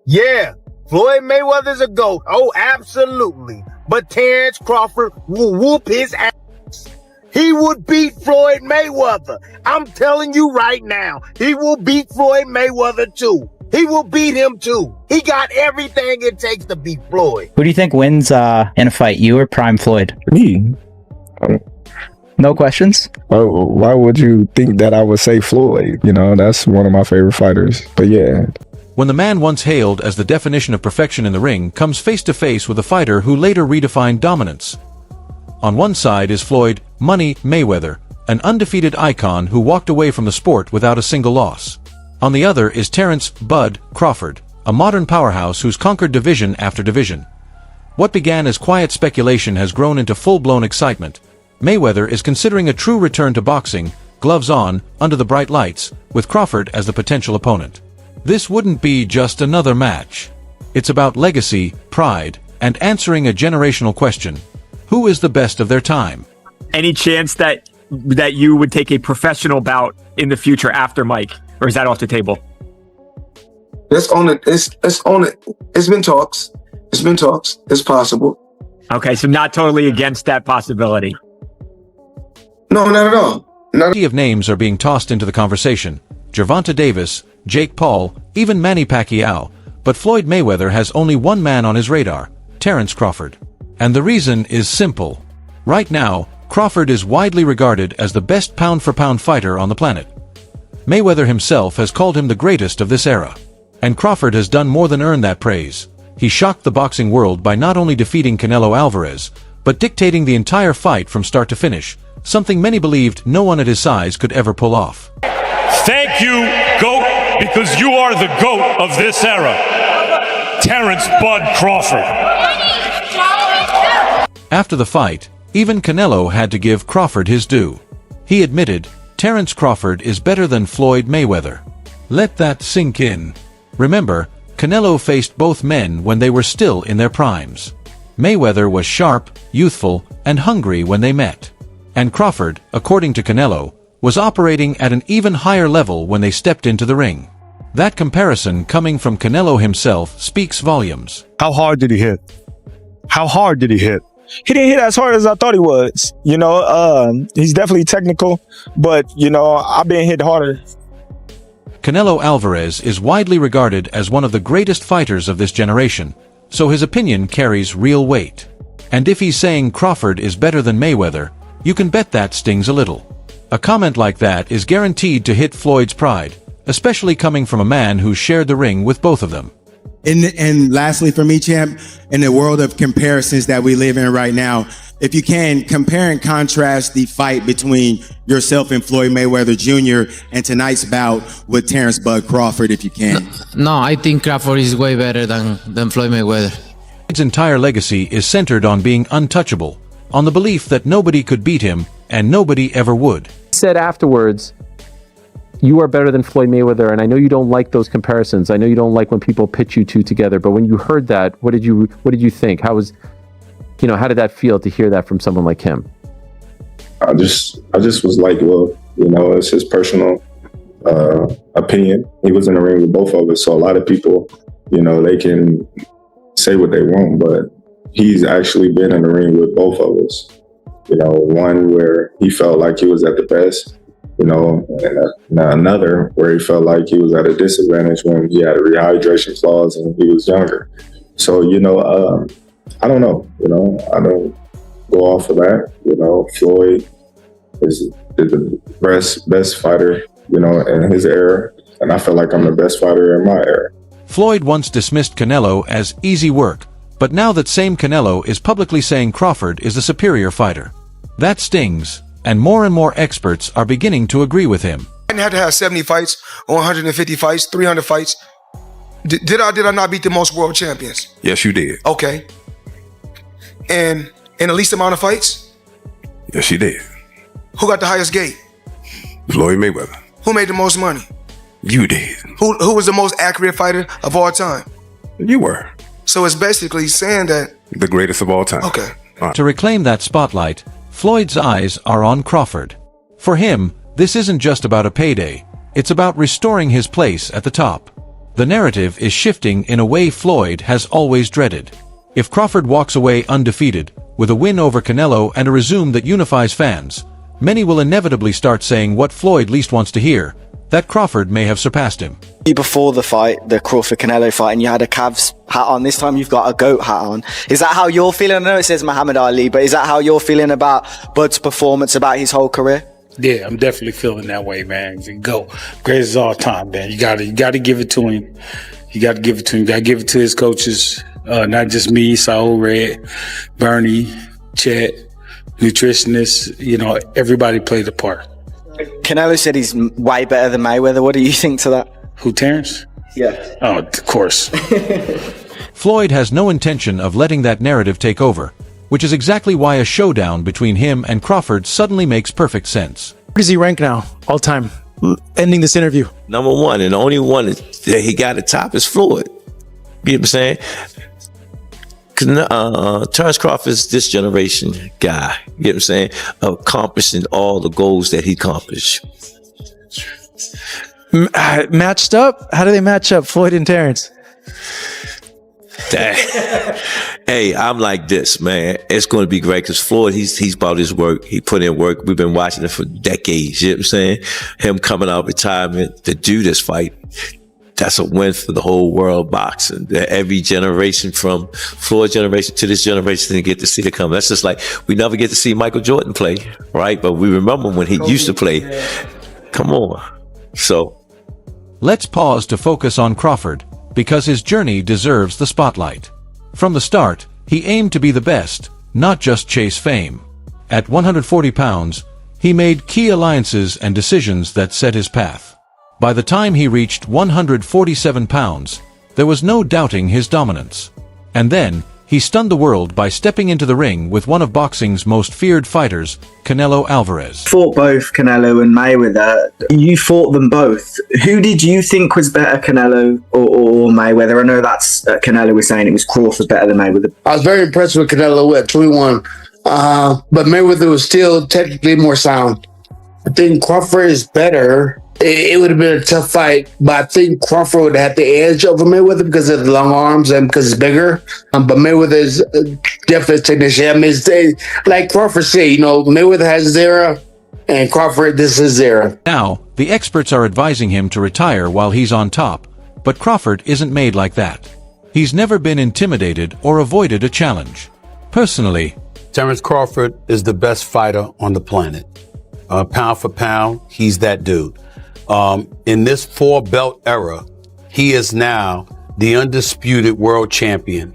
Yeah, Floyd Mayweather's a GOAT. Oh, absolutely. But Terence Crawford will whoop his ass. He would beat Floyd Mayweather. I'm telling you right now, he will beat Floyd Mayweather too. He will beat him too. He got everything it takes to beat Floyd. Who do you think wins in a fight, you or Prime Floyd? Me. No questions? Why would you think that I would say Floyd? You know, that's one of my favorite fighters. But yeah. When the man once hailed as the definition of perfection in the ring comes face to face with a fighter who later redefined dominance. On one side is Floyd "Money" Mayweather, an undefeated icon who walked away from the sport without a single loss. On the other is Terence "Bud" Crawford, a modern powerhouse who's conquered division after division. What began as quiet speculation has grown into full-blown excitement. Mayweather is considering a true return to boxing, gloves on, under the bright lights, with Crawford as the potential opponent. This wouldn't be just another match. It's about legacy, pride, and answering a generational question. Who is the best of their time? Any chance that you would take a professional bout in the future after Mike? Or is that off the table? Let's own it. Let's own it. It's been talks. It's possible. Okay, so not totally against that possibility. No, not at all. Plenty of names are being tossed into the conversation. Gervonta Davis, Jake Paul, even Manny Pacquiao. But Floyd Mayweather has only one man on his radar, Terence Crawford. And the reason is simple. Right now, Crawford is widely regarded as the best pound-for-pound fighter on the planet. Mayweather himself has called him the greatest of this era. And Crawford has done more than earn that praise. He shocked the boxing world by not only defeating Canelo Alvarez, but dictating the entire fight from start to finish, something many believed no one at his size could ever pull off. Thank you, GOAT, because you are the GOAT of this era. Terence "Bud" Crawford. After the fight, even Canelo had to give Crawford his due. He admitted, Terence Crawford is better than Floyd Mayweather. Let that sink in. Remember, Canelo faced both men when they were still in their primes. Mayweather was sharp, youthful, and hungry when they met. And Crawford, according to Canelo, was operating at an even higher level when they stepped into the ring. That comparison coming from Canelo himself speaks volumes. How hard did he hit? How hard did he hit? He didn't hit as hard as I thought he was. You know, he's definitely technical, but, you know, I've been hit harder. Canelo Alvarez is widely regarded as one of the greatest fighters of this generation, so his opinion carries real weight. And if he's saying Crawford is better than Mayweather, you can bet that stings a little. A comment like that is guaranteed to hit Floyd's pride, especially coming from a man who shared the ring with both of them. And lastly for me, champ, in the world of comparisons that we live in right now, if you can, compare and contrast the fight between yourself and Floyd Mayweather Jr. and tonight's bout with Terence "Bud" Crawford, if you can. No, I think Crawford is way better than Floyd Mayweather. Floyd's entire legacy is centered on being untouchable, on the belief that nobody could beat him, and nobody ever would. He said afterwards, you are better than Floyd Mayweather, and I know you don't like those comparisons. I know you don't like when people pitch you two together, but when you heard that, what did you think? How did that feel to hear that from someone like him? I just was like, well, you know, it's his personal opinion. He was in the ring with both of us, so a lot of people, you know, they can say what they want, but he's actually been in the ring with both of us. You know, one where he felt like he was at the best, you know, and another where he felt like he was at a disadvantage when he had a rehydration clause and he was younger. So, you know, I don't know, you know, I don't go off of that. You know, Floyd is the best fighter, you know, in his era, and I feel like I'm the best fighter in my era. Floyd once dismissed Canelo as easy work, but now that same Canelo is publicly saying Crawford is the superior fighter. That stings, and more experts are beginning to agree with him. I had to have 70 fights, or 150 fights, 300 fights. Did I not beat the most world champions? Yes, you did. Okay. And in the least amount of fights? Yes, you did. Who got the highest gate? Floyd Mayweather. Who made the most money? You did. Who was the most accurate fighter of all time? You were. So it's basically saying that... The greatest of all time. Okay. To reclaim that spotlight, Floyd's eyes are on Crawford. For him, this isn't just about a payday. It's about restoring his place at the top. The narrative is shifting in a way Floyd has always dreaded. If Crawford walks away undefeated, with a win over Canelo and a resume that unifies fans, many will inevitably start saying what Floyd least wants to hear, that Crawford may have surpassed him. Before the fight, the Crawford-Canelo fight, and you had a Cavs hat on. This time you've got a GOAT hat on. Is that how you're feeling? I know it says Muhammad Ali, but is that how you're feeling about Bud's performance, about his whole career? Yeah, I'm definitely feeling that way, man. He's a GOAT. Greatest of all time, man. You gotta give it to him. You gotta give it to him. You gotta give it to his coaches. Not just me, Saul Red, Bernie, Chet, nutritionists, you know, everybody played a part. Canelo said he's way better than Mayweather. What do you think to that? Who, Terence? Yeah. Oh, of course. Floyd has no intention of letting that narrative take over, which is exactly why a showdown between him and Crawford suddenly makes perfect sense. Where does he rank now, all time, ending this interview? Number one, and the only one that he got at top is Floyd. You know what I'm saying? Terence Crawford's this generation guy, you know what I'm saying, accomplishing all the goals that he accomplished. Matched up? How do they match up, Floyd and Terence? Hey, I'm like this, man. It's going to be great because Floyd, he's about his work. He put in work. We've been watching it for decades, you know what I'm saying? Him coming out of retirement to do this fight, that's a win for the whole world boxing. Every generation from Floyd's generation to this generation didn't get to see it come. That's just like, we never get to see Michael Jordan play, right? But we remember when he used to play. Come on. So. Let's pause to focus on Crawford, because his journey deserves the spotlight. From the start, he aimed to be the best, not just chase fame. At 140 pounds, he made key alliances and decisions that set his path. By the time he reached 147 pounds, there was no doubting his dominance. And then, he stunned the world by stepping into the ring with one of boxing's most feared fighters, Canelo Alvarez. Fought both Canelo and Mayweather. You fought them both. Who did you think was better, Canelo or Mayweather? I know that's Canelo was saying it was Crawford better than Mayweather. I was very impressed with Canelo at 21, but Mayweather was still technically more sound. I think Crawford is better. It would have been a tough fight, but I think Crawford would have had the edge over Mayweather because of the long arms and because it's bigger. But Mayweather is definitely a technician. I mean, like Crawford said, you know, Mayweather has his era, and Crawford, this is his era. Now, the experts are advising him to retire while he's on top, but Crawford isn't made like that. He's never been intimidated or avoided a challenge. Personally, Terence Crawford is the best fighter on the planet. Pound for pound, he's that dude. In this 4-belt era, he is now the undisputed world champion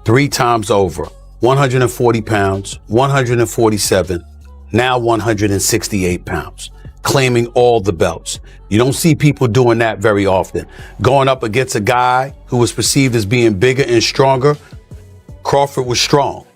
3 times over. 140 pounds, 147, now 168 pounds, claiming all the belts. You don't see people doing that very often. Going up against a guy who was perceived as being bigger and stronger, Crawford was strong.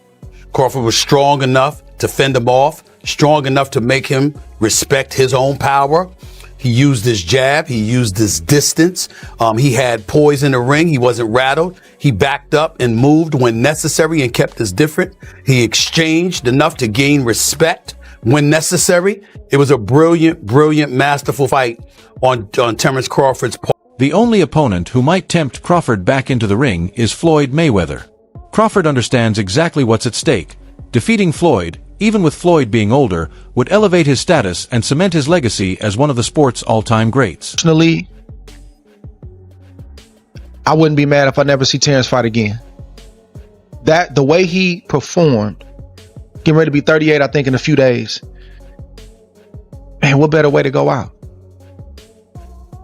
Crawford was strong enough to fend him off, strong enough to make him respect his own power. He used his jab. He used his distance. He had poise in the ring. He wasn't rattled. He backed up and moved when necessary and kept us different. He exchanged enough to gain respect when necessary. It was a brilliant, brilliant, masterful fight on Terence Crawford's part. The only opponent who might tempt Crawford back into the ring is Floyd Mayweather. Crawford understands exactly what's at stake. Defeating Floyd, even with Floyd being older, would elevate his status and cement his legacy as one of the sport's all-time greats. Personally, I wouldn't be mad if I never see Terence fight again. The way he performed, getting ready to be 38, I think, in a few days. Man, what better way to go out?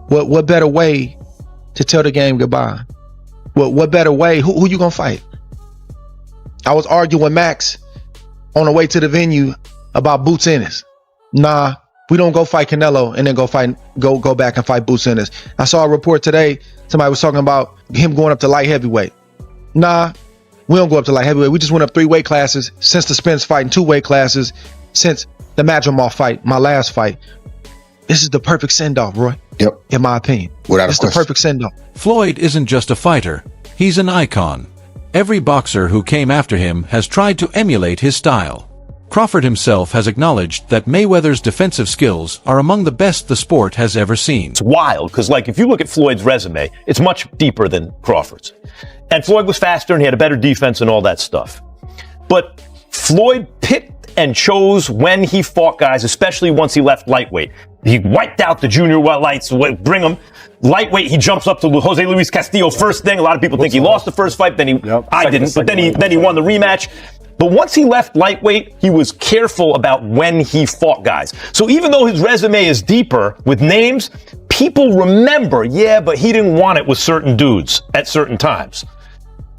What better way to tell the game goodbye? What better way? Who you gonna fight? I was arguing with Max on the way to the venue about Boots Ennis. Nah, we don't go fight Canelo and then go back and fight Boots Ennis. I saw a report today, somebody was talking about him going up to light heavyweight. Nah, we don't go up to light heavyweight. We just went up 3 weight classes since the Spence fight and 2 weight classes since the Madrimov fight, my last fight. This is the perfect send-off, Roy. Yep. In my opinion. Without a question. It's the perfect send-off. Floyd isn't just a fighter, he's an icon. Every boxer who came after him has tried to emulate his style. Crawford himself has acknowledged that Mayweather's defensive skills are among the best the sport has ever seen. It's wild, because like if you look at Floyd's resume, it's much deeper than Crawford's. And Floyd was faster and he had a better defense and all that stuff. But Floyd picked and chose when he fought guys, especially once he left lightweight. He wiped out the junior welterweights, bring him. Lightweight, he jumps up to Jose Luis Castillo first thing. A lot of people think he lost the first fight, then I didn't, but then he won the rematch. But once he left lightweight, he was careful about when he fought guys. So even though his resume is deeper with names, people remember, yeah, but he didn't want it with certain dudes at certain times.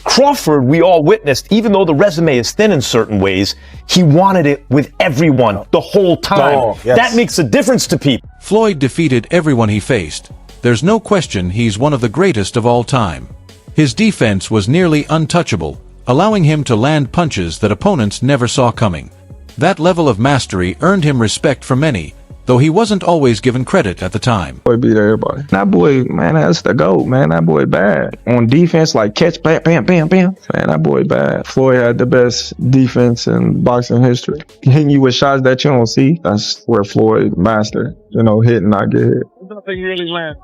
Crawford, we all witnessed, even though the resume is thin in certain ways, he wanted it with everyone the whole time. Oh, yes. That makes a difference to people. Floyd defeated everyone he faced. There's no question he's one of the greatest of all time. His defense was nearly untouchable, allowing him to land punches that opponents never saw coming. That level of mastery earned him respect from many, though he wasn't always given credit at the time. Boy beat everybody. That boy, man, that's the GOAT, man. That boy bad. On defense, like catch, bam, bam, bam, bam. Man, that boy bad. Floyd had the best defense in boxing history. Hitting you with shots that you don't see, that's where Floyd mastered. You know, hit and not get hit. Nothing really land.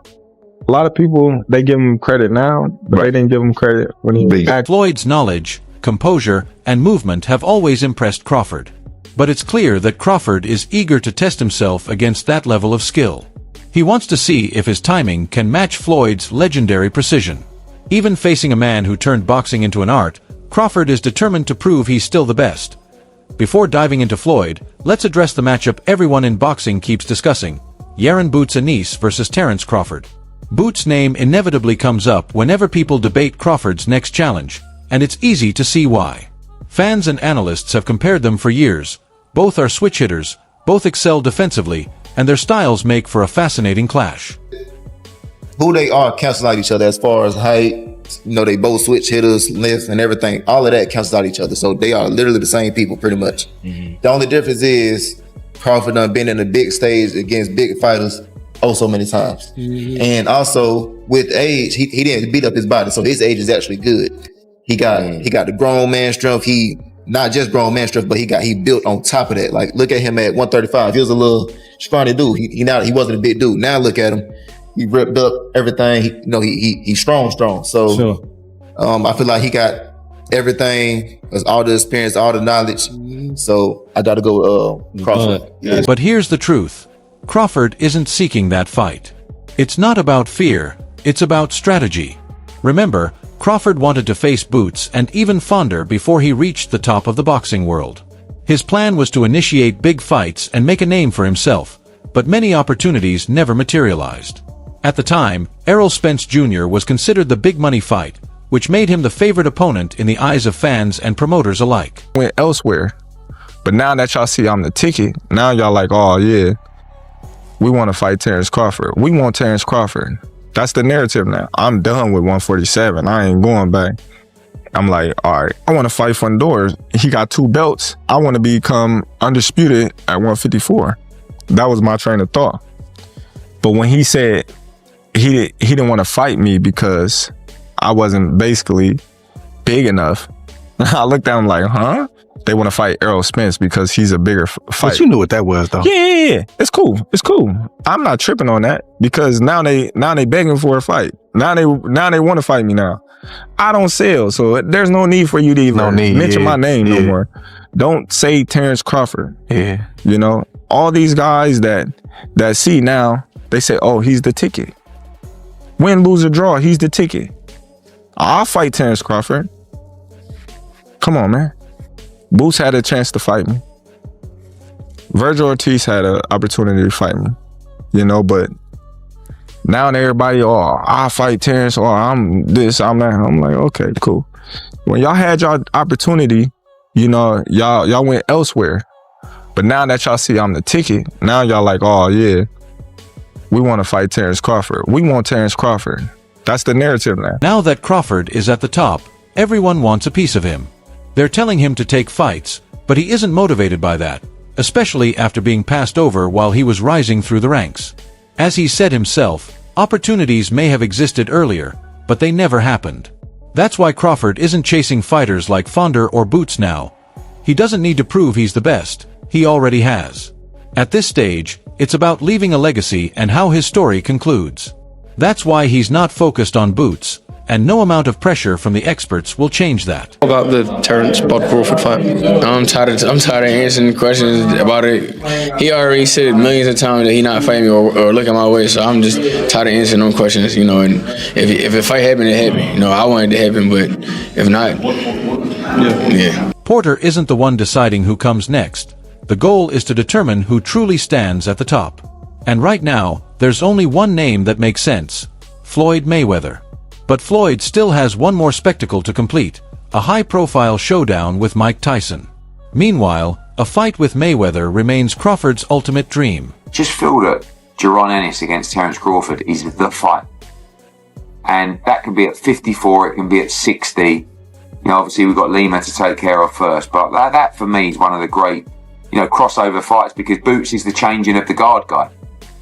A lot of people, they give him credit now, but they didn't give him credit when he was back. Floyd's knowledge, composure, and movement have always impressed Crawford. But it's clear that Crawford is eager to test himself against that level of skill. He wants to see if his timing can match Floyd's legendary precision. Even facing a man who turned boxing into an art, Crawford is determined to prove he's still the best. Before diving into Floyd, let's address the matchup everyone in boxing keeps discussing: Jaron Ennis versus Terence Crawford. Boots' name inevitably comes up whenever people debate Crawford's next challenge, and it's easy to see why. Fans and analysts have compared them for years. Both are switch hitters, both excel defensively, and their styles make for a fascinating clash. Who they are cancels out each other as far as height. You know, they both switch hitters, length, and everything. All of that cancels out each other. So they are literally the same people, pretty much. The only difference is Crawford done been in a big stage against big fighters so many times. And also with age, he didn't beat up his body, so his age is actually good. He got the grown man strength. He not just grown man strength, but he built on top of that. Like, look at him at 135. He was a little scrawny dude. He wasn't a big dude. Now look at him. He ripped up everything. He's strong. So I feel like he got everything, all the experience, all the knowledge. So I got to go Crawford. But here's the truth. Crawford isn't seeking that fight. It's not about fear, it's about strategy. Remember, Crawford wanted to face Boots and even Fonder before he reached the top of the boxing world. His plan was to initiate big fights and make a name for himself, but many opportunities never materialized. At the time, Errol Spence Jr. was considered the big money fight, which made him the favorite opponent in the eyes of fans and promoters alike. Went elsewhere, but now that y'all see I'm the ticket, now y'all like, oh yeah, we want to fight Terence Crawford. We want Terence Crawford. That's the narrative now. I'm done with 147. I ain't going back. I'm like, all right, I want to fight Fondor. He got 2 belts. I want to become undisputed at 154. That was my train of thought. But when he said he didn't want to fight me because I wasn't basically big enough, I looked at him like, huh? They want to fight Errol Spence because he's a bigger fight. But you knew what that was, though. Yeah. It's cool. I'm not tripping on that because now they begging for a fight. Now they want to fight me now. I don't sell, so there's no need for you to even mention my name no more. Don't say Terence Crawford. Yeah. You know, all these guys that see now, they say, oh, he's the ticket. Win, lose, or draw, he's the ticket. I'll fight Terence Crawford. Come on, man. Boots had a chance to fight me. Virgil Ortiz had an opportunity to fight me, you know, but now everybody, I'll fight Terence, I'm this, I'm that. I'm like, okay, cool. When y'all had y'all opportunity, you know, y'all went elsewhere. But now that y'all see I'm the ticket, now y'all like, oh yeah, we want to fight Terence Crawford. We want Terence Crawford. That's the narrative now. Now that Crawford is at the top, everyone wants a piece of him. They're telling him to take fights, but he isn't motivated by that, especially after being passed over while he was rising through the ranks. As he said himself, opportunities may have existed earlier, but they never happened. That's why Crawford isn't chasing fighters like Fonder or Boots now. He doesn't need to prove he's the best, he already has. At this stage, it's about leaving a legacy and how his story concludes. That's why he's not focused on boots, and no amount of pressure from the experts will change that. About the Terence Crawford fight, I'm tired of answering questions about it. He already said millions of times that he not fighting me or looking my way, so I'm just tired of answering no questions, you know. And if a fight happened, it happened. You know, I wanted it to happen, but if not, yeah. Porter isn't the one deciding who comes next. The goal is to determine who truly stands at the top. And right now, there's only one name that makes sense: Floyd Mayweather. But Floyd still has one more spectacle to complete, a high-profile showdown with Mike Tyson. Meanwhile, a fight with Mayweather remains Crawford's ultimate dream. Just feel that Jaron Ennis against Terence Crawford is the fight. And that can be at 54, it can be at 60. You know, obviously we've got Lima to take care of first, but that for me is one of the great, crossover fights, because Boots is the changing of the guard guy.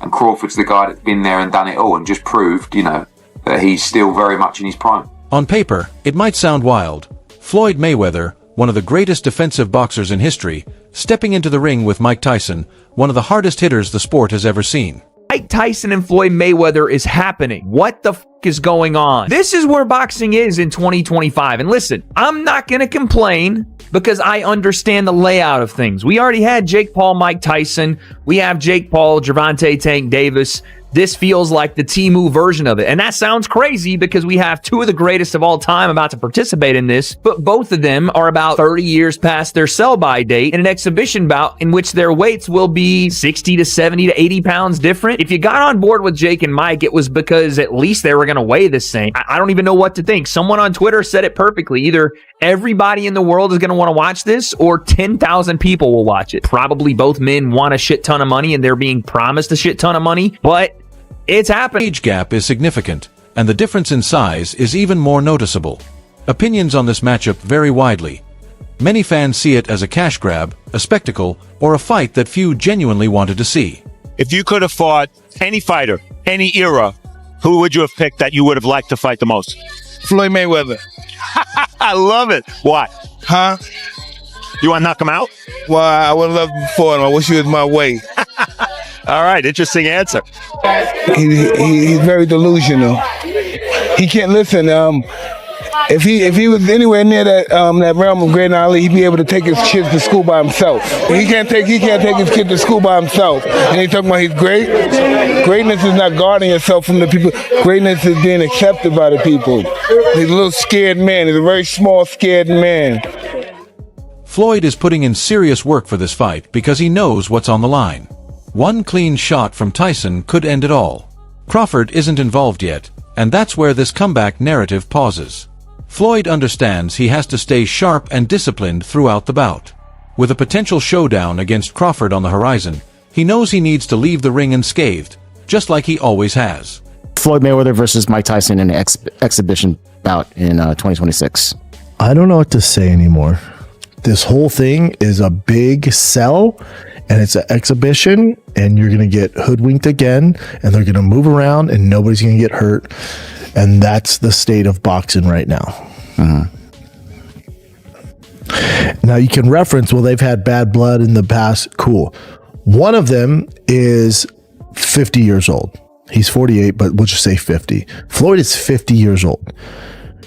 And Crawford's the guy that's been there and done it all and just proved, that he's still very much in his prime. On paper, it might sound wild. Floyd Mayweather, one of the greatest defensive boxers in history, stepping into the ring with Mike Tyson, one of the hardest hitters the sport has ever seen. Mike Tyson and Floyd Mayweather is happening. What the f*** is going on? This is where boxing is in 2025. And listen, I'm not going to complain because I understand the layout of things. We already had Jake Paul, Mike Tyson. We have Jake Paul, Gervonta Tank Davis. This feels like the Temu version of it. And that sounds crazy because we have two of the greatest of all time about to participate in this, but both of them are about 30 years past their sell-by date in an exhibition bout in which their weights will be 60 to 70 to 80 pounds different. If you got on board with Jake and Mike, it was because at least they were going to weigh the same. I don't even know what to think. Someone on Twitter said it perfectly. Either everybody in the world is going to want to watch this or 10,000 people will watch it. Probably both men want a shit ton of money and they're being promised a shit ton of money, but it's happening. The age gap is significant, and the difference in size is even more noticeable. Opinions on this matchup vary widely. Many fans see it as a cash grab, a spectacle, or a fight that few genuinely wanted to see. If you could have fought any fighter, any era, who would you have picked that you would have liked to fight the most? Floyd Mayweather. I love it. Why? Huh? You want to knock him out? Well, I would love to before him. I wish he was my way. All right, interesting answer. He's very delusional. He can't listen. If he was anywhere near that realm of great Ali, he'd be able to take his kids to school by himself. He can't take his kid to school by himself. And he's talking about he's great. Greatness is not guarding yourself from the people. Greatness is being accepted by the people. He's a little scared man. He's a very small, scared man. Floyd is putting in serious work for this fight because he knows what's on the line. One clean shot from Tyson could end it all. Crawford isn't involved yet, and that's where this comeback narrative pauses. Floyd understands he has to stay sharp and disciplined throughout the bout. With a potential showdown against Crawford on the horizon, he knows he needs to leave the ring unscathed, just like he always has. Floyd Mayweather versus Mike Tyson in an exhibition bout in 2026. I don't know what to say anymore. This whole thing is a big sell, and it's an exhibition, and you're going to get hoodwinked again, and they're going to move around, and nobody's going to get hurt. And that's the state of boxing right now. Now, you can reference, well, they've had bad blood in the past. Cool. One of them is 50 years old. He's 48, but we'll just say 50. Floyd is 50 years old.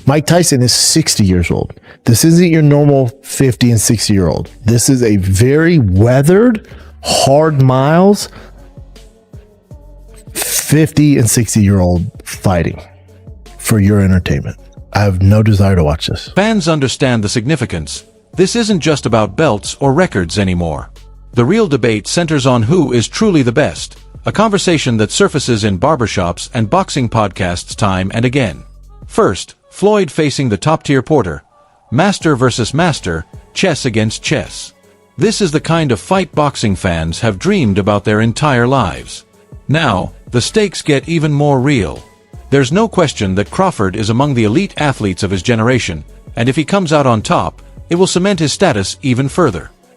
Mike Tyson is 60 years old. This isn't your normal 50 and 60-year-old. This is a very weathered, hard miles, 50 and 60-year-old fighting for your entertainment. I have no desire to watch this. Fans understand the significance. This isn't just about belts or records anymore. The real debate centers on who is truly the best, a conversation that surfaces in barbershops and boxing podcasts time and again. First, Floyd facing the top-tier Porter. Master versus master, chess against chess. This is the kind of fight boxing fans have dreamed about their entire lives. Now, the stakes get even more real. There's no question that Crawford is among the elite athletes of his generation, and if he comes out on top, it will cement his status even further.